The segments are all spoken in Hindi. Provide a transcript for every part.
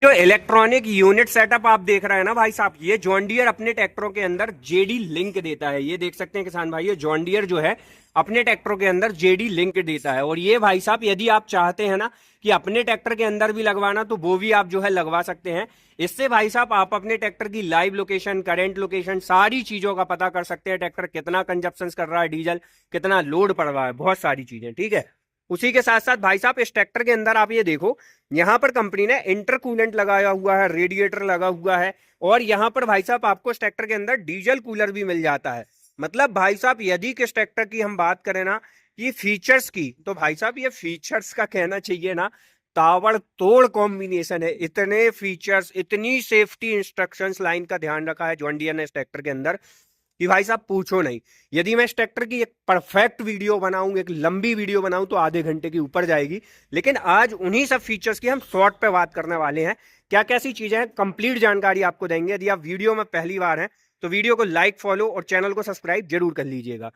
जो इलेक्ट्रॉनिक यूनिट सेटअप आप देख रहे हैं ना भाई साहब, ये जॉन डियर अपने ट्रैक्टरों के अंदर जेडी लिंक देता है। ये देख सकते हैं किसान भाई, ये जॉन डियर जो है अपने ट्रैक्टरों के अंदर जेडी लिंक देता है। और ये भाई साहब यदि आप चाहते हैं ना कि अपने ट्रैक्टर के अंदर भी लगवाना, तो वो भी आप जो है लगवा सकते हैं। इससे भाई साहब आप अपने ट्रैक्टर की लाइव लोकेशन, करंट लोकेशन, सारी चीजों का पता कर सकते हैं। ट्रैक्टर कितना कंजप्शन कर रहा है, डीजल कितना लोड पड़ रहा है, बहुत सारी चीजें। ठीक है, उसी के साथ साथ भाई साहब इस ट्रैक्टर के अंदर आप ये देखो, यहां पर कंपनी ने इंटरकूलेंट लगाया हुआ है, रेडिएटर लगा हुआ है। और यहां पर भाई साहब आपको इस ट्रैक्टर के अंदर डीजल कूलर भी मिल जाता है। मतलब भाई साहब यदि किस ट्रैक्टर की हम बात करें ना ये फीचर्स की, तो भाई साहब ये फीचर्स का कहना चाहिए ना ताबड़तोड़ कॉम्बिनेशन है। इतने फीचर्स, इतनी सेफ्टी इंस्ट्रक्शंस लाइन का ध्यान रखा है जॉन डियर ने इस ट्रैक्टर के अंदर कि भाई साहब पूछो नहीं। यदि मैं इस ट्रैक्टर की एक परफेक्ट वीडियो बनाऊं, एक लंबी वीडियो बनाऊं, तो आधे घंटे की ऊपर जाएगी। लेकिन आज उन्हीं सब फीचर्स की हम शॉर्ट पे बात करने वाले हैं। क्या कैसी चीजें हैं, कंप्लीट जानकारी आपको देंगे। यदि आप वीडियो में पहली बार हैं तो वीडियो को लाइक, फॉलो और चैनल को सब्सक्राइब जरूर कर लीजिएगा।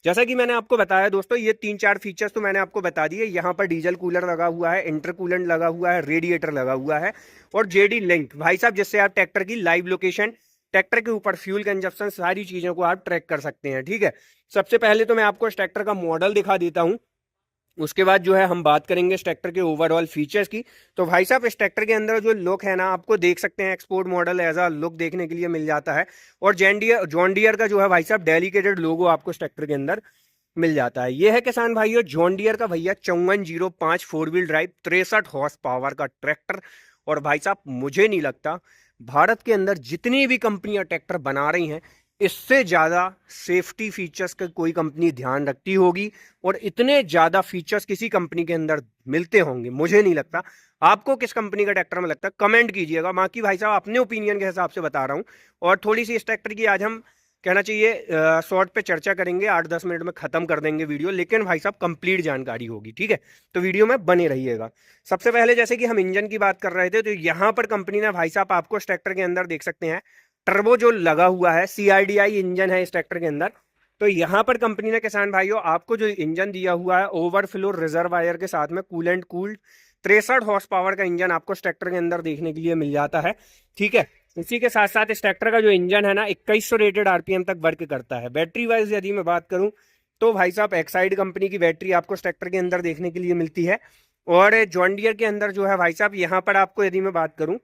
जैसा कि मैंने आपको बताया दोस्तों, ये 3-4 फीचर्स तो मैंने आपको बता दिए। यहाँ पर डीजल कूलर लगा हुआ है, इंटरकूलेंट लगा हुआ है, रेडिएटर लगा हुआ है और जेडी लिंक भाई साहब, जिससे आप ट्रैक्टर की लाइव लोकेशन, ट्रैक्टर के ऊपर फ्यूल कंजप्शन, सारी चीजों को आप ट्रैक कर सकते हैं। ठीक है, सबसे पहले तो मैं आपको इस ट्रैक्टर का मॉडल दिखा देता हूँ। उसके बाद जो है हम बात करेंगे इस ट्रैक्टर के ओवरऑल फीचर्स की। तो भाई साहब इस ट्रैक्टर के अंदर जो लुक है ना, आपको देख सकते हैं export model as a look देखने के लिए मिल जाता है। और जॉन डियर का जो है भाई साहब डेडिकेटेड लोगो आपको इस ट्रैक्टर के अंदर मिल जाता है। ये है किसान भाइयों जॉन डियर का भैया 5405 four wheel drive 63 horse power का ट्रैक्टर। और भाई साहब मुझे नहीं लगता भारत के अंदर जितनी भी कंपनियां ट्रैक्टर बना रही हैं, इससे ज्यादा सेफ्टी फीचर्स का कोई कंपनी ध्यान रखती होगी और इतने ज्यादा फीचर्स किसी कंपनी के अंदर मिलते होंगे, मुझे नहीं लगता। आपको किस कंपनी का ट्रैक्टर में लगता है कमेंट कीजिएगा। बाकी भाई साहब अपने ओपिनियन के हिसाब से बता रहा हूं। और थोड़ी सी इस ट्रैक्टर की आज हम कहना चाहिए शॉर्ट पे चर्चा करेंगे, 8-10 मिनट में खत्म कर देंगे वीडियो, लेकिन भाई साहब कंप्लीट जानकारी होगी। ठीक है, तो वीडियो में बने रहिएगा। सबसे पहले जैसे कि हम इंजन की बात कर रहे थे, तो यहाँ पर कंपनी ने भाई साहब आपको इस ट्रैक्टर के अंदर देख सकते हैं टर्बो जो लगा हुआ है, CRDI इंजन है इस ट्रैक्टर के अंदर। तो यहाँ पर कंपनी ने किसान भाइयों आपको जो इंजन दिया हुआ है ओवरफ्लो रिजर्वायर के साथ में कूलेंट कूल्ड 63 हॉर्स पावर का इंजन आपको इस ट्रैक्टर के अंदर देखने के लिए मिल जाता है। ठीक है, इसी के साथ साथ इस ट्रैक्टर का जो इंजन है ना 2100 रेटेड आरपीएम तक वर्क करता है। बैटरी वाइज यदि मैं बात करूं तो भाई साहब एक्साइड कंपनी की बैटरी आपको इस ट्रैक्टर के अंदर देखने के लिए मिलती है। और जॉन डियर के अंदर जो है भाई साहब यहाँ पर आपको यदि मैं बात करूं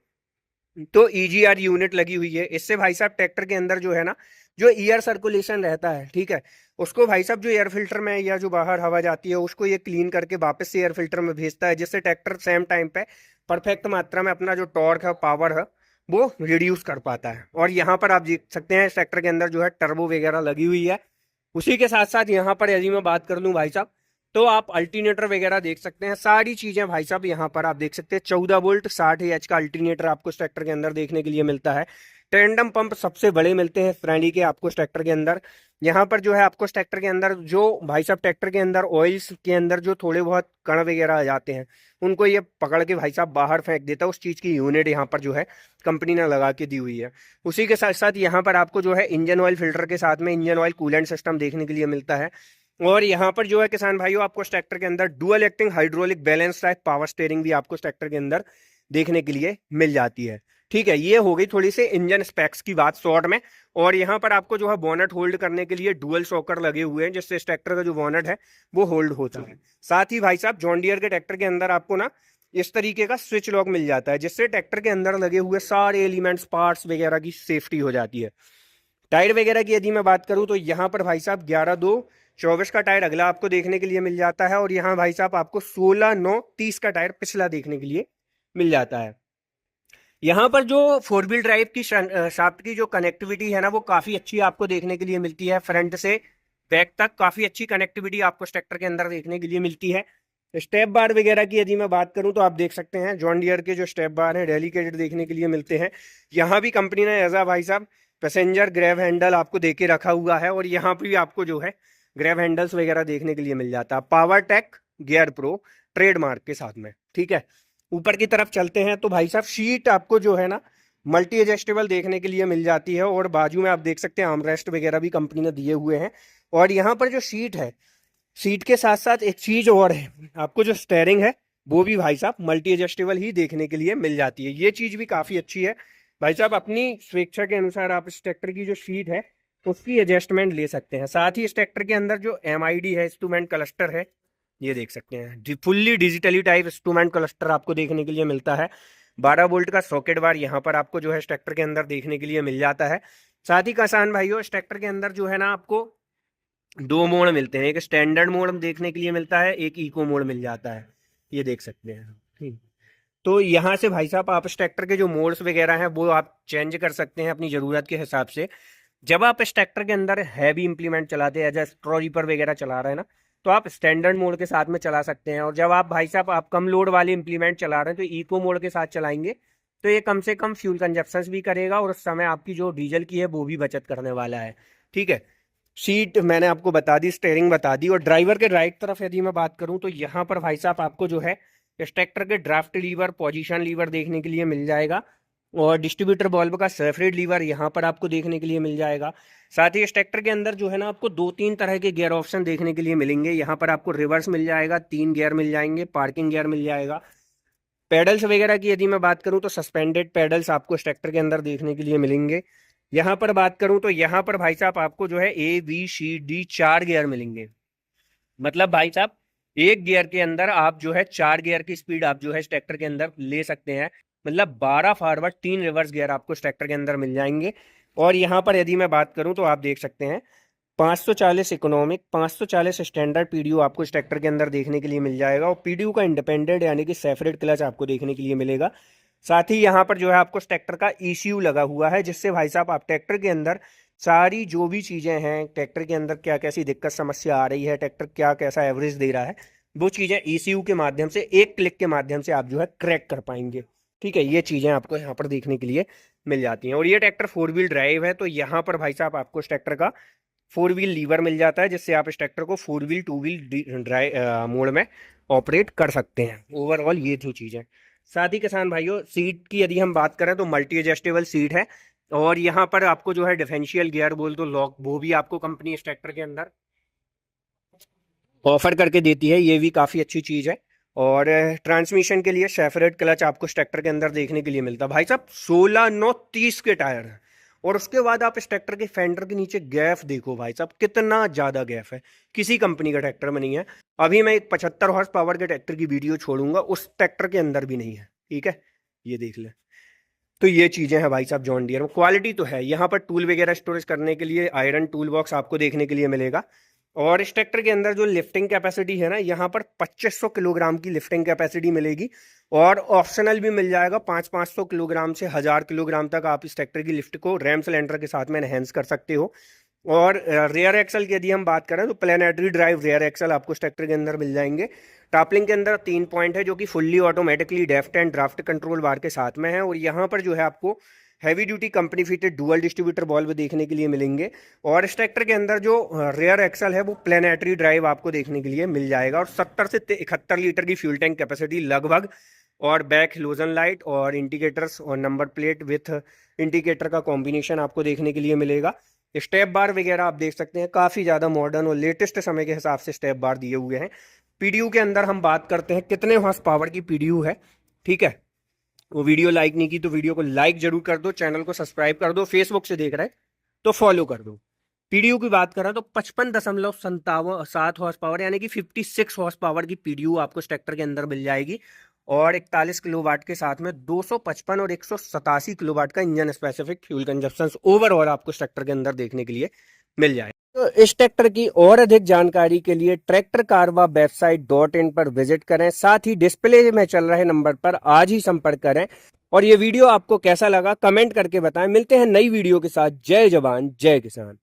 तो EGR यूनिट लगी हुई है। इससे भाई साहब ट्रैक्टर के अंदर जो है ना जो एयर सर्कुलेशन रहता है, ठीक है, उसको भाई साहब जो एयर फिल्टर में या जो बाहर हवा जाती है उसको ये क्लीन करके वापस से एयर फिल्टर में भेजता है, जिससे ट्रैक्टर सेम टाइम पे परफेक्ट मात्रा में अपना जो टॉर्क है, पावर है, वो रिड्यूस कर पाता है। और यहाँ पर आप देख सकते हैं इस ट्रैक्टर के अंदर जो है टर्बो वगैरह लगी हुई है। उसी के साथ साथ यहाँ पर यदि मैं बात कर लूँ भाई साहब, तो आप अल्टरनेटर वगैरह देख सकते हैं, सारी चीजें भाई साहब यहाँ पर आप देख सकते हैं। 14 वोल्ट 60 AH का अल्टरनेटर आपको इस ट्रैक्टर के अंदर देखने के लिए मिलता है। टेंडम पंप सबसे बड़े मिलते हैं फ्रेंडी के आपको इस ट्रैक्टर के अंदर। यहाँ पर जो है आपको इस ट्रैक्टर के अंदर जो भाई साहब ट्रैक्टर के अंदर ऑयल्स के अंदर जो थोड़े बहुत कण वगैरह आ जाते हैं, उनको ये पकड़ के भाई साहब बाहर फेंक देता है। उस चीज की यूनिट यहाँ पर जो है कंपनी ने लगा के दी हुई है। उसी के साथ साथ यहाँ पर आपको जो है इंजन ऑयल फिल्टर के साथ में इंजन ऑयल कूलेंट सिस्टम देखने के लिए मिलता है। और यहाँ पर जो है किसान भाइयों आपको ट्रैक्टर के अंदर dual acting hydraulic balance type power steering भी आपको ट्रैक्टर के अंदर देखने के लिए मिल जाती है। ठीक है, ये हो गई थोड़ी सी इंजन स्पेक्स की बात शॉर्ट में। और यहाँ पर आपको जो है बोनट होल्ड करने के लिए डुअल शॉकर लगे हुए हैं, जिससे इस ट्रैक्टर का जो बोनट है वो होल्ड होता है। साथ ही भाई साहब जॉन डियर के ट्रैक्टर के अंदर आपको ना इस तरीके का स्विच लॉक मिल जाता है, जिससे ट्रैक्टर के अंदर लगे हुए सारे एलिमेंट्स, पार्ट्स वगैरह की सेफ्टी हो जाती है। टायर वगैरह की यदि मैं बात करूं तो यहाँ पर भाई साहब 11/2/24 का टायर अगला आपको देखने के लिए मिल जाता है। और यहाँ भाई साहब आपको 16/9/30 का टायर पिछला देखने के लिए मिल जाता है। यहाँ पर जो फोर व्हील ड्राइव की शाफ्ट की जो कनेक्टिविटी है ना वो काफी अच्छी आपको देखने के लिए मिलती है। फ्रंट से बैक तक काफी अच्छी कनेक्टिविटी आपको ट्रैक्टर के अंदर देखने के लिए मिलती है। स्टेप बार वगैरह की यदि मैं बात करूं तो आप देख सकते हैं जॉन डियर के जो स्टेप बार हैं डेडिकेटेड देखने के लिए मिलते हैं। यहाँ भी कंपनी ने एज भाई साहब पैसेंजर ग्रैब हैंडल आपको देके रखा हुआ है। और यहाँ पे भी आपको जो है ग्रैब हैंडल्स वगैरह देखने के लिए मिल जाता है। Power tech gear pro trademark के साथ में, ठीक है। ऊपर की तरफ चलते हैं तो भाई साहब शीट आपको जो है ना मल्टी एडजस्टेबल देखने के लिए मिल जाती है, और बाजू में आप देख सकते हैं आर्मरेस्ट वगैरह भी कंपनी ने दिए हुए हैं। और यहाँ पर जो सीट है, सीट के साथ साथ एक चीज और है, आपको जो स्टेयरिंग है वो भी भाई साहब मल्टी एडजस्टेबल ही देखने के लिए मिल जाती है। ये चीज भी काफी अच्छी है भाई साहब, अपनी स्वेच्छा के अनुसार आप इस ट्रैक्टर की जो सीट है उसकी एडजस्टमेंट ले सकते हैं। साथ ही इस ट्रैक्टर के अंदर जो MID है, इंस्ट्रूमेंट क्लस्टर है, ये देख सकते हैं fully digitally type instrument cluster आपको देखने के लिए मिलता है। 12 वोल्ट का सॉकेट बार यहाँ पर आपको जो है इस ट्रैक्टर के अंदर देखने के लिए मिल जाता है। साथ ही किसान भाइयों इस ट्रैक्टर के अंदर जो है ना आपको 2 मोड मिलते हैं, एक स्टैंडर्ड मोड देखने के लिए मिलता है, एक इको मोड मिल जाता है, ये देख सकते हैं। ठीक, तो यहाँ से भाई साहब आप इस ट्रैक्टर के जो मोड्स वगैरह हैं वो आप चेंज कर सकते हैं अपनी ज़रूरत के हिसाब से। जब आप इस ट्रैक्टर के अंदर हैवी इंप्लीमेंट चलाते हैं, जैसे स्ट्रॉ रीपर वगैरह चला रहे हैं ना, तो आप स्टैंडर्ड मोड के साथ में चला सकते हैं। और जब आप भाई साहब आप कम लोड वाले इंप्लीमेंट चला रहे हैं तो इको मोड के साथ चलाएंगे, तो ये कम से कम फ्यूल कंजप्शन भी करेगा और उस समय आपकी जो डीजल की है वो भी बचत करने वाला है, ठीक है। सीट मैंने आपको बता दी, स्टेयरिंग बता दी। और ड्राइवर के राइट तरफ यदि मैं बात करूं तो यहाँ पर भाई साहब आपको जो है इस ट्रैक्टर के ड्राफ्ट लीवर, पोजीशन लीवर देखने के लिए मिल जाएगा, और डिस्ट्रीब्यूटर बल्ब का सेपरेट लीवर यहाँ पर आपको देखने के लिए मिल जाएगा। साथ ही इस ट्रैक्टर के अंदर जो है ना आपको 2-3 तरह के गियर ऑप्शन देखने के लिए मिलेंगे। यहाँ पर आपको रिवर्स मिल जाएगा, 3 गियर मिल जाएंगे, पार्किंग गियर मिल जाएगा। पेडल्स वगैरह की यदि मैं बात करूं तो सस्पेंडेड पेडल्स आपको इस ट्रैक्टर के अंदर देखने के लिए मिलेंगे। यहाँ पर बात करूं तो यहाँ पर भाई साहब आपको जो है ABCD 4 गियर मिलेंगे। मतलब भाई साहब एक गियर के अंदर आप जो है 4 गियर की स्पीड आप जो है इस ट्रैक्टर के अंदर ले सकते हैं। मतलब 12 फॉरवर्ड 3 रिवर्स गियर आपको इस ट्रैक्टर के अंदर मिल जाएंगे। और यहाँ पर यदि मैं बात करूं तो आप देख सकते हैं 540 इकोनॉमिक, 540 स्टैंडर्ड PDU आपको इस ट्रैक्टर के अंदर देखने के लिए मिल जाएगा। और PDU का इंडिपेंडेंट यानी कि सेपरेट क्लच आपको देखने के लिए मिलेगा। साथ ही यहाँ पर जो है आपको इस ट्रैक्टर का ECU लगा हुआ है, जिससे भाई साहब आप ट्रैक्टर के अंदर सारी जो भी चीज़ें हैं, ट्रैक्टर के अंदर क्या कैसी दिक्कत समस्या आ रही है, ट्रैक्टर क्या कैसा एवरेज दे रहा है, वो चीज़ें ECU के माध्यम से, एक क्लिक के माध्यम से आप जो है क्रैक कर पाएंगे, ठीक है। ये चीज़ें आपको यहाँ पर देखने के लिए मिल जाती हैं। और ये ट्रैक्टर 4 व्हील ड्राइव है, तो यहाँ पर भाई साहब आपको इस ट्रैक्टर का 4 व्हील लीवर मिल जाता है, जिससे आप इस ट्रैक्टर को 4 व्हील 2 व्हील ड्राइव मोड में ऑपरेट कर सकते हैं। ओवरऑल ये जो चीज़ें। साथ ही किसान भाइयों सीट की यदि हम बात करें तो मल्टी एडजस्टेबल सीट है, और यहाँ पर आपको जो है डिफरेंशियल गियर बोल तो लॉक, वो भी आपको कंपनी इस ट्रैक्टर के अंदर ऑफर करके देती है, ये भी काफ़ी अच्छी चीज़ है। और ट्रांसमिशन के लिए सेपरेट क्लच आपको इस ट्रैक्टर के अंदर देखने के लिए मिलता है। भाई साहब 16/9/30 के टायर है, और उसके बाद आप इस ट्रैक्टर के फेंडर के नीचे गैप देखो भाई साहब, कितना ज़्यादा गैप है, किसी कंपनी का ट्रैक्टर में नहीं है। अभी मैं एक 75 हॉर्स पावर के ट्रैक्टर की वीडियो छोड़ूंगा, उस ट्रैक्टर के अंदर भी नहीं है, ठीक है, ये देख ले। तो ये चीज़ें हैं भाई साहब जॉन डियर में, क्वालिटी तो है। यहाँ पर टूल वगैरह स्टोरेज करने के लिए आयरन टूल बॉक्स आपको देखने के लिए मिलेगा। और इस ट्रैक्टर के अंदर जो लिफ्टिंग कैपेसिटी है ना, यहाँ पर 2500 किलोग्राम की लिफ्टिंग कैपेसिटी मिलेगी, और ऑप्शनल भी मिल जाएगा 500 किलोग्राम से 1000 किलोग्राम तक आप इस ट्रैक्टर की लिफ्ट को रैम सिलेंडर के साथ में एनहेंस कर सकते हो। और रेयर एक्सल की यदि हम बात करें तो प्लेनेटरी ड्राइव रेयर एक्सल आपको इस ट्रैक्टर के अंदर मिल जाएंगे। टॉपलिंग के अंदर 3 पॉइंट है, जो कि fully automatically left and draft control bar के साथ में है। और यहाँ पर जो है आपको heavy duty company fitted dual distributor bulb देखने के लिए मिलेंगे। और इस ट्रैक्टर के अंदर जो रेयर एक्सल है वो प्लेनेटरी ड्राइव आपको देखने के लिए मिल जाएगा। और 70 से 71 लीटर की फ्यूल टैंक कैपेसिटी लगभग। और बैक हेलोजन लाइट और इंडिकेटर्स और नंबर प्लेट विथ इंडिकेटर का कॉम्बिनेशन आपको देखने के लिए मिलेगा। स्टेप बार वगैरह आप देख सकते हैं, काफ़ी ज़्यादा मॉडर्न और लेटेस्ट समय के हिसाब से स्टेप बार दिए हुए हैं। PDU के अंदर हम बात करते हैं कितने हॉर्स पावर की PDU है, ठीक है। वो वीडियो लाइक नहीं की तो वीडियो को लाइक जरूर कर दो, चैनल को सब्सक्राइब कर दो, फेसबुक से देख रहे हैं तो फॉलो कर दो। PDU की बात करें तो 55.7 हॉर्स पावर यानी कि 56 हॉर्स पावर की PDU आपको इस ट्रैक्टर के अंदर मिल जाएगी। और 41 किलोवाट के साथ में 255 और 187 किलोवाट का engine specific fuel consumption overall आपको इस ट्रैक्टर के अंदर देखने के लिए मिल जाए। तो इस ट्रैक्टर की और अधिक जानकारी के लिए ट्रैक्टर कारवा वेबसाइट.in पर विजिट करें। साथ ही डिस्प्ले में चल रहे नंबर पर आज ही संपर्क करें। और ये वीडियो आपको कैसा लगा कमेंट करके बताएं। मिलते हैं नई वीडियो के साथ। जय जवान जय किसान।